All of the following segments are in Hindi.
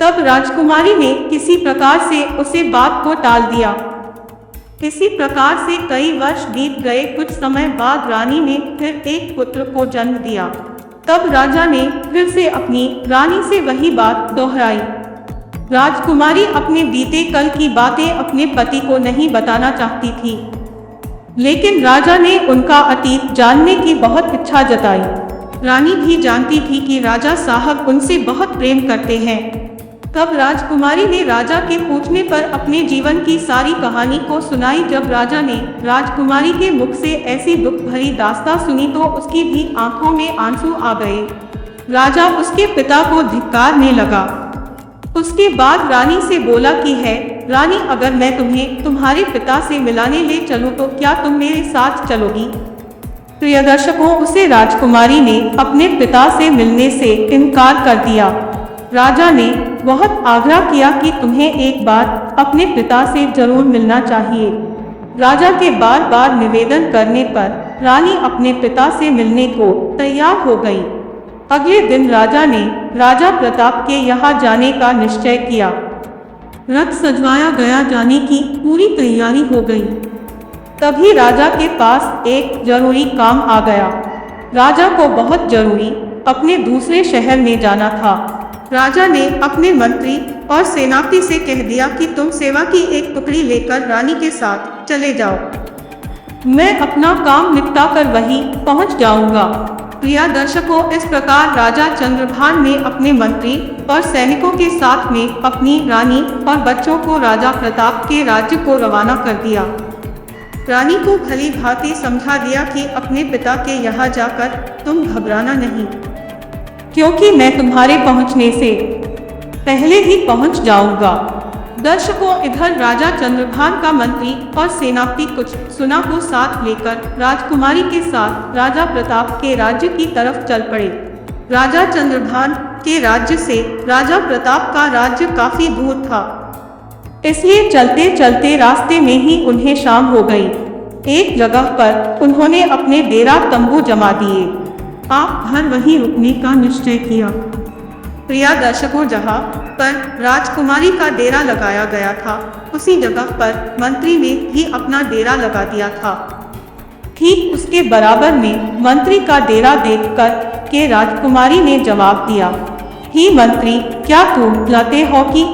तब राजकुमारी ने किसी प्रकार से उसे बात को टाल दिया। इसी प्रकार से कई वर्ष बीत गए। कुछ समय बाद रानी ने फिर एक पुत्र को जन्म दिया। तब राजा ने फिर से अपनी रानी से वही बात दोहराई। राजकुमारी अपने बीते कल की बातें अपने पति को नहीं बताना चाहती थी, लेकिन राजा ने उनका अतीत जानने की बहुत इच्छा जताई। रानी भी जानती थी कि राजा साहब उनसे बहुत प्रेम करते हैं। तब राजकुमारी ने राजा के पूछने पर अपने जीवन की सारी कहानी को सुनाई। जब राजा ने राजकुमारी के मुख से ऐसी दुख भरी दास्तां सुनी तो उसकी भी आंखों में आंसू आ गए। राजा उसके पिता को धिक्कारने लगा। उसके बाद रानी से बोला कि है रानी, अगर मैं तुम्हें तुम्हारे पिता से मिलाने ले चलूं तो क्या तुम मेरे साथ चलोगी? प्रिय दर्शकों, उसे राजकुमारी ने अपने पिता से मिलने से इनकार कर दिया। राजा ने बहुत आग्रह किया कि तुम्हें एक बार अपने पिता से जरूर मिलना चाहिए। राजा के बार बार निवेदन करने पर रानी अपने पिता से मिलने को तैयार हो गई। अगले दिन राजा ने राजा प्रताप के यहाँ जाने का निश्चय किया। रथ सजवाया गया, जाने की पूरी तैयारी हो गई। तभी राजा के पास एक जरूरी काम आ गया। राजा को बहुत जरूरी अपने दूसरे शहर में जाना था। राजा ने अपने मंत्री और सेनापति से कह दिया कि तुम सेवा की एक टुकड़ी लेकर रानी के साथ चले जाओ, मैं अपना काम निपटा कर वहीं पहुंच जाऊंगा। प्रिय दर्शकों, इस प्रकार राजा चंद्रभान ने अपने मंत्री और सैनिकों के साथ में अपनी रानी और बच्चों को राजा प्रताप के राज्य को रवाना कर दिया। रानी को भली भांति समझा दिया कि अपने पिता के यहाँ जाकर तुम घबराना नहीं, क्योंकि मैं तुम्हारे पहुंचने से पहले ही पहुंच जाऊंगा। दर्शकों, इधर राजा चंद्रभान का मंत्री और सेनापति कुछ सुना को साथ लेकर राजकुमारी के साथ राजा प्रताप के राज्य की तरफ चल पड़े। राजा चंद्रभान के राज्य से राजा प्रताप का राज्य काफी दूर था, इसलिए चलते चलते रास्ते में ही उन्हें शाम हो गई। एक जगह पर उन्होंने अपने डेरा तंबू जमा दिए। आप भर वहीं रुकने का निश्चय किया। प्रिय दर्शकों, जहाँ पर राजकुमारी का डेरा लगाया गया था, उसी जगह पर मंत्री ने भी अपना डेरा लगा दिया था। ठीक उसके बराबर में मंत्री का डेरा देखकर के राजकुमारी ने जवाब दिया, ही मंत्री, क्या तुम लाते हो कि?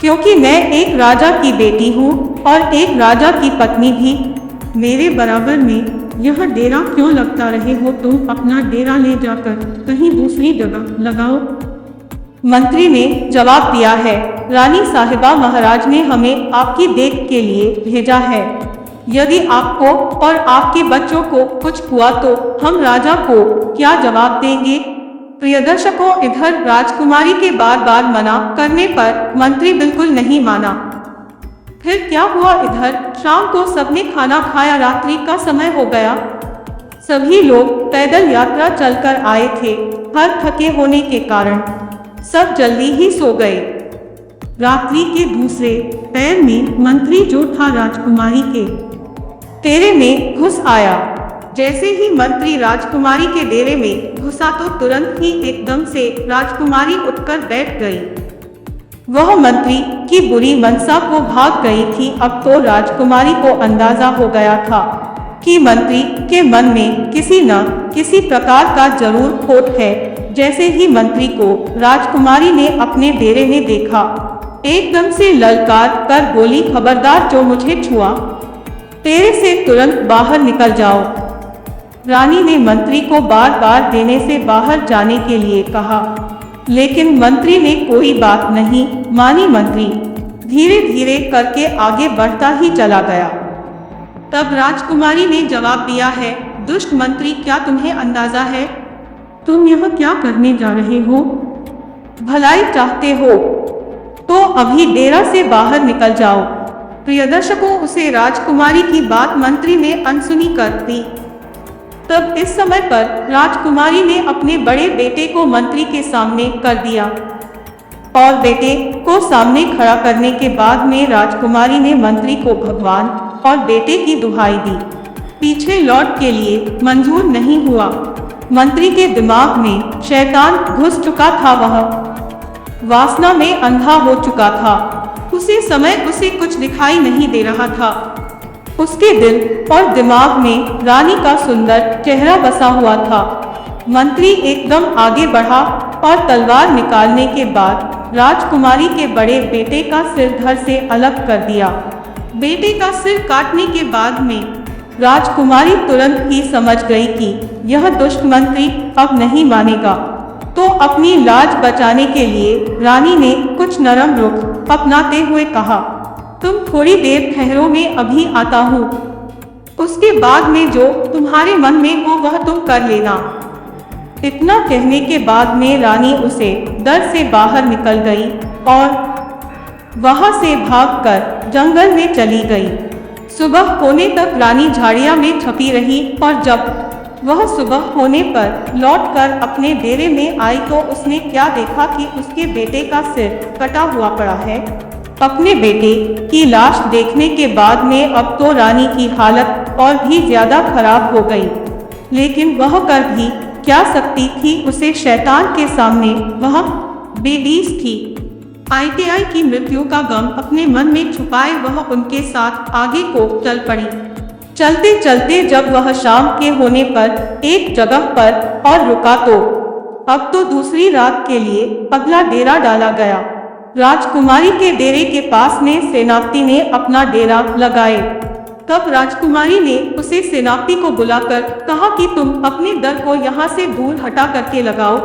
क्योंकि मैं एक राजा की बेटी हूँ और एक राजा की पत्नी भी। मेरे बराबर में यह डेरा क्यों लगता रहे हो? तुम अपना डेरा ले जाकर कहीं दूसरी जगह लगाओ। मंत्री ने जवाब दिया है, रानी साहिबा, महाराज ने हमें आपकी देख के लिए भेजा है। यदि आपको और आपके बच्चों को कुछ हुआ तो हम राजा को क्या जवाब देंगे? प्रिय दर्शकों, इधर राजकुमारी के बार बार मना करने पर मंत्री बिल्कुल नहीं माना। फिर क्या हुआ? इधर शाम को सबने खाना खाया, रात्रि का समय हो गया। सभी लोग पैदल यात्रा चलकर आए थे। हर थके होने के कारण सब जल्दी ही सो गए। रात्रि के दूसरे पैर में मंत्री जो था राजकुमारी के डेरे में घुस आया। जैसे ही मंत्री राजकुमारी के डेरे में घुसा तो तुरंत ही एकदम से राजकुमारी उठकर बैठ गई। वह मंत्री की बुरी मनसा को भाग गई थी। अब तो राजकुमारी को अंदाजा हो गया था कि मंत्री के मन में किसी न किसी प्रकार का जरूर खोट है। जैसे ही मंत्री को राजकुमारी ने अपने डेरे में देखा, एकदम से ललकार कर बोली, खबरदार, जो मुझे छुआ डेरे से तुरंत बाहर निकल जाओ। रानी ने मंत्री को बार बार डेरे से बाहर जाने के लिए कहा, लेकिन मंत्री ने कोई बात नहीं मानी। मंत्री धीरे धीरे करके आगे बढ़ता ही चला गया। तब राजकुमारी ने जवाब दिया है, दुष्ट मंत्री, क्या तुम्हें अंदाजा है तुम यह क्या करने जा रहे हो? भलाई चाहते हो तो अभी डेरा से बाहर निकल जाओ। प्रिय दर्शकों, उसे राजकुमारी की बात मंत्री ने अनसुनी कर दी। तब इस समय पर राजकुमारी ने अपने बड़े बेटे को मंत्री के सामने कर दिया और बेटे को सामने खड़ा करने के बाद में राजकुमारी ने मंत्री को भगवान और बेटे की दुहाई दी। पीछे लौट के लिए मंजूर नहीं हुआ। मंत्री के दिमाग में शैतान घुस चुका था। वह वासना में अंधा हो चुका था। उसी समय उसे कुछ दिखाई नहीं दे रहा था। उसके दिल और दिमाग में रानी का सुंदर चेहरा बसा हुआ था। मंत्री एकदम आगे बढ़ा और तलवार निकालने के बाद राजकुमारी के बड़े बेटे का सिर धड़ से अलग कर दिया। बेटे का सिर काटने के बाद में राजकुमारी तुरंत ही समझ गई कि यह दुष्ट मंत्री अब नहीं मानेगा। तो अपनी लाज बचाने के लिए रानी ने कुछ नरम रुख अपनाते हुए कहा, तुम थोड़ी देर ठहरो, मैं अभी आता हूँ। उसके बाद में जो तुम्हारे मन में हो वह तुम कर लेना। इतना कहने के बाद में रानी उसे डर से बाहर निकल गई और वहां से भागकर जंगल में चली गई। सुबह होने तक रानी झाड़ियां में छुपी रही और जब वह सुबह होने पर लौटकर अपने डेरे में आई तो उसने क्या देखा कि उसके बेटे का सिर कटा हुआ पड़ा है। अपने बेटे की लाश देखने के बाद में अब तो रानी की हालत और भी ज्यादा खराब हो गई, लेकिन वह कर भी क्या सकती थी। उसे शैतान के सामने वह बेबीज थी। आईटीआई की मृत्यु का गम अपने मन में छुपाए वह उनके साथ आगे को चल पड़ी। चलते चलते जब वह शाम के होने पर एक जगह पर और रुका तो अब तो दूसरी रात के लिए अगला डेरा डाला गया। राजकुमारी के डेरे के पास में सेनापति ने अपना डेरा लगाए। तब राजकुमारी ने उसे सेनापति को बुलाकर कहा कि तुम अपने दर को यहाँ से दूर हटा करके लगाओ।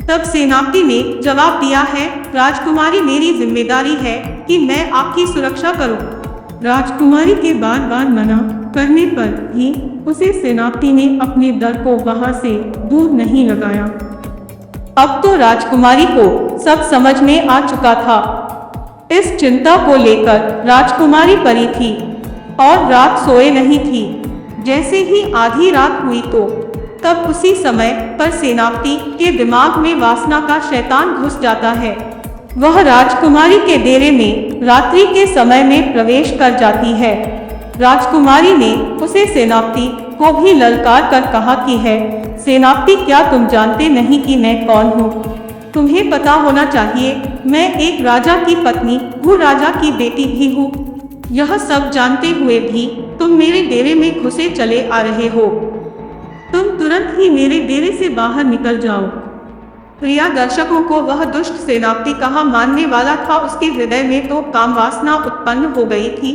तब सेनापति ने जवाब दिया है, राजकुमारी मेरी जिम्मेदारी है कि मैं आपकी सुरक्षा करूं। राजकुमारी के बार बार मना करने पर भी उसे सेनापति ने अपने दर को वहां से दूर नहीं लगाया। अब तो राजकुमारी को सब समझ में आ चुका था। इस चिंता को लेकर राजकुमारी परी थी और रात सोए नहीं थी। जैसे ही आधी रात हुई तो तब उसी समय पर सेनापति के दिमाग में वासना का शैतान घुस जाता है। वह राजकुमारी के डेरे में रात्रि के समय में प्रवेश कर जाती है। राजकुमारी ने उसे सेनापति को भी ललकार कर कहा कि है सेनापति, क्या तुम जानते नहीं कि मैं कौन हूँ? तुम्हें पता होना चाहिए, मैं एक राजा की पत्नी हूँ, राजा की बेटी भी हूँ। यह सब जानते हुए भी तुम मेरे डेरे में घुसे चले आ रहे हो। तुम तुरंत ही मेरे डेरे से बाहर निकल जाओ। प्रिया दर्शकों को वह दुष्ट सेनापति कहाँ मानने वाला था। उसके हृदय में तो कामवासना उत्पन्न हो गई थी।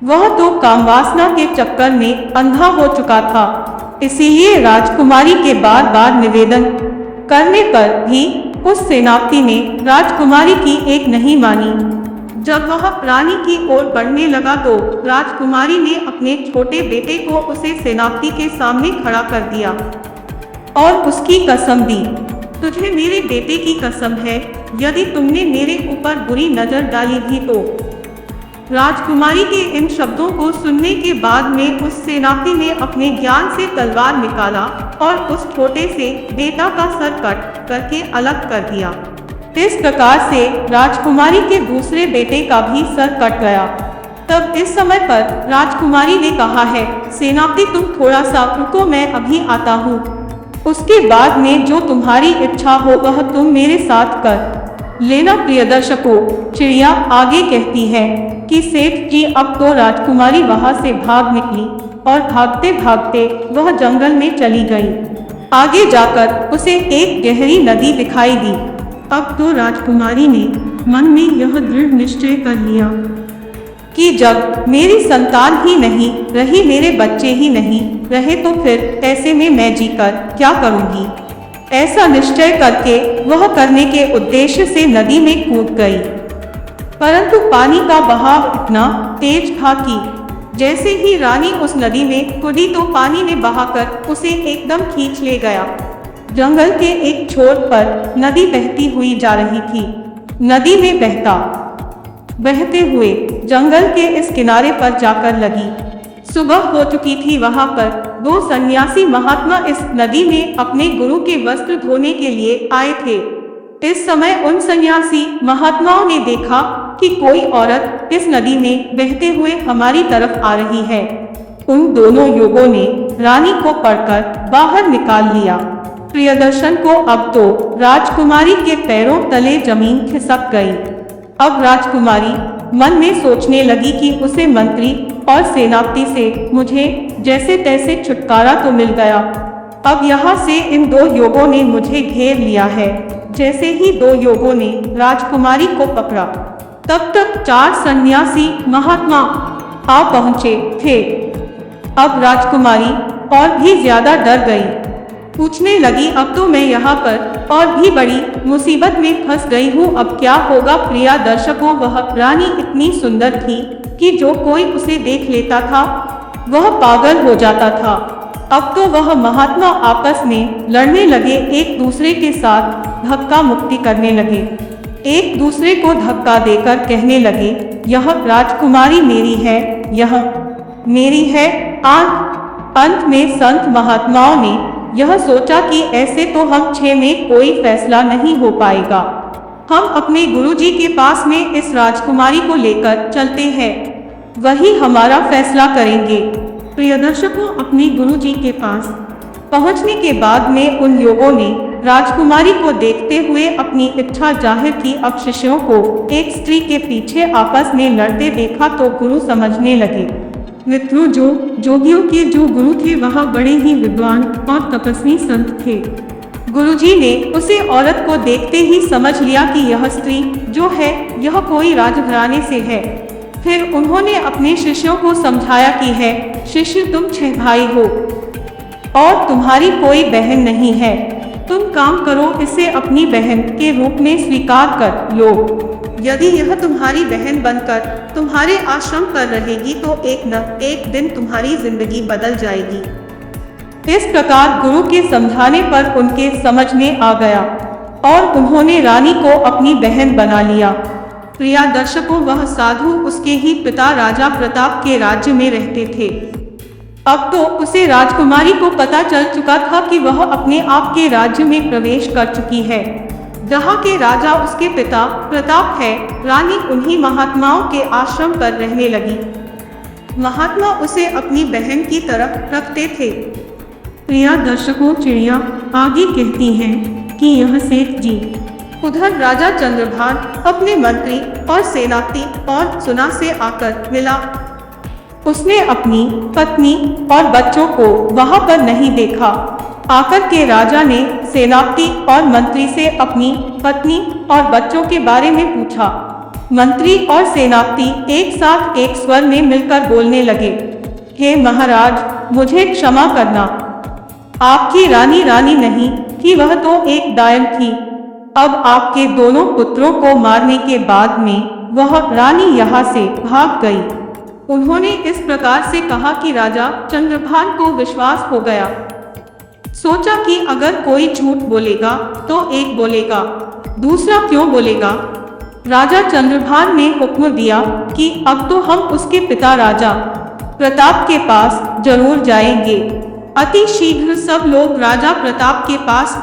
वह तो कामवासना के चक्कर में अंधा हो चुका था। इसीलिए राजकुमारी के बार बार निवेदन करने पर भी उस सेनापति ने राजकुमारी की एक नहीं मानी। जब वह रानी की ओर बढ़ने लगा तो राजकुमारी ने अपने छोटे बेटे को उसे सेनापति के सामने खड़ा कर दिया और उसकी कसम दी, तुझे मेरे बेटे की कसम है, यदि तुमने मेरे ऊपर बुरी नजर डाली भी तो। राजकुमारी के इन शब्दों को सुनने के बाद में उस सेनापति ने अपने ज्ञान से तलवार निकाला और उस छोटे से बेटा का सर कट करके अलग कर दिया। इस प्रकार से राजकुमारी के दूसरे बेटे का भी सर कट गया। तब इस समय पर राजकुमारी ने कहा है, सेनापति तुम थोड़ा सा रुको, मैं अभी आता हूँ। उसके बाद में जो तुम्हारी इच्छा हो वह तुम मेरे साथ कर लेना। प्रिय दर्शकों, चिड़िया आगे कहती है कि सेठ जी अब तो राजकुमारी वहां से भाग निकली और भागते भागते वह जंगल में चली गई। आगे जाकर उसे एक गहरी नदी दिखाई दी। अब तो राजकुमारी ने मन में यह दृढ़ निश्चय कर लिया कि जब मेरी संतान ही नहीं रही, मेरे बच्चे ही नहीं रहे तो फिर ऐसे में मैं जीकर क्या करूंगी। ऐसा निश्चय करके वह करने के उद्देश्य से नदी में कूद गई, परंतु पानी का बहाव इतना तेज था कि जैसे ही रानी उस नदी में कूदी तो पानी ने बहाकर उसे एकदम खींच ले गया। जंगल के एक छोर पर नदी बहती हुई जा रही थी। नदी में बहते हुए जंगल के इस किनारे पर जाकर लगी। सुबह हो चुकी थी। वहां पर दो सन्यासी महात्मा इस नदी में अपने गुरु के वस्त्र धोने के लिए आए थे। इस समय उन सन्यासी महात्माओं ने देखा कि कोई औरत इस नदी में बहते हुए हमारी तरफ आ रही है। उन दोनों युवकों ने रानी को पकड़कर बाहर निकाल लिया। प्रियदर्शन को अब तो राजकुमारी के पैरों तले जमीन खिसक गई। अब राजकुमारी मन में सोचने लगी कि उसे मंत्री और सेनापति से मुझे जैसे तैसे छुटकारा तो मिल गया, अब यहाँ से इन दो योगों ने मुझे घेर लिया है। जैसे ही दो योगों ने राजकुमारी को पकड़ा, तब तक 4 सन्यासी महात्मा आ पहुंचे थे। अब राजकुमारी और भी ज्यादा डर गई, पूछने लगी, अब तो मैं यहाँ पर और भी बड़ी मुसीबत में फंस गई हूँ, अब क्या होगा। प्रिया दर्शकों, वह रानी इतनी सुंदर थी कि जो कोई उसे देख लेता था वह पागल हो जाता था। अब तो वह महात्मा आपस में लड़ने लगे, एक दूसरे के साथ धक्का मुक्की करने लगे, एक दूसरे को धक्का देकर कहने लगे, यह राजकुमारी मेरी है, यह मेरी है। अंत में संत महात्माओं ने यह सोचा कि ऐसे तो हम 6 में कोई फैसला नहीं हो पाएगा, हम अपने गुरुजी के पास में इस राजकुमारी को लेकर चलते हैं, वही हमारा फैसला करेंगे। प्रियदर्शकों, अपने गुरुजी के पास पहुंचने के बाद में उन योगों ने राजकुमारी को देखते हुए अपनी इच्छा जाहिर की। अब शिष्यों को एक स्त्री के पीछे आपस में लड़ते देखा तो गुरु समझने लगे। मित्रों, जो जोगियों के जो गुरु थे वह बड़े ही विद्वान और तपस्वी संत थे। गुरुजी ने उसे औरत को देखते ही समझ लिया कि यह स्त्री जो है यह कोई राजघराने से है। फिर उन्होंने अपने शिष्यों को समझाया कि है शिष्य, तुम 6 भाई हो और तुम्हारी कोई बहन नहीं है, तुम काम करो, इसे अपनी बहन के रूप में स्वीकार कर लो। यदि यह तुम्हारी बहन बनकर तुम्हारे आश्रम पर रहेगी तो एक न एक दिन तुम्हारी जिंदगी बदल जाएगी। इस प्रकार गुरु के समझाने पर उनके समझ में आ गया और उन्होंने रानी को अपनी बहन बना लिया। प्रिया दर्शकों, वह साधु उसके ही पिता राजा प्रताप के राज्य में रहते थे। अब तो उसे राजकुमारी को पता चल चुका था कि वह अपने आप के राज्य में प्रवेश कर चुकी है, जहाँ के राजा उसके पिता प्रताप है। रानी उन्हीं महात्माओं के आश्रम पर रहने लगी। महात्मा उसे अपनी बहन की तरफ रखते थे। प्रिया दर्शकों, चिड़िया आगे कहती हैं कि यह सेठ जी उधर राजा चंद्रभान अपने मंत्री और सेनापति और सुना से आकर मिला। उसने अपनी पत्नी और बच्चों को वहां पर नहीं देखा। आकर के राजा ने सेनापति और मंत्री से अपनी पत्नी और बच्चों के बारे में पूछा। मंत्री और सेनापति एक साथ एक स्वर में मिलकर बोलने लगे, हे महाराज, मुझे क्षमा करना, आपकी रानी रानी नहीं थी, वह तो एक डायन थी। अब आपके दोनों पुत्रों को मारने के बाद में वह रानी यहाँ से भाग गई। उन्होंने इस प्रकार से कहा कि राजा चंद्रभान को विश्वास हो गया। सोचा कि अगर कोई झूठ बोलेगा तो एक बोलेगा, दूसरा क्यों बोलेगा। राजा चंद्रभान ने हुक्म दिया कि अब तो हम उसके पिता राजा प्रताप के पास जरूर जाएंगे। अति शीघ्र सब लोग राजा प्रताप के पास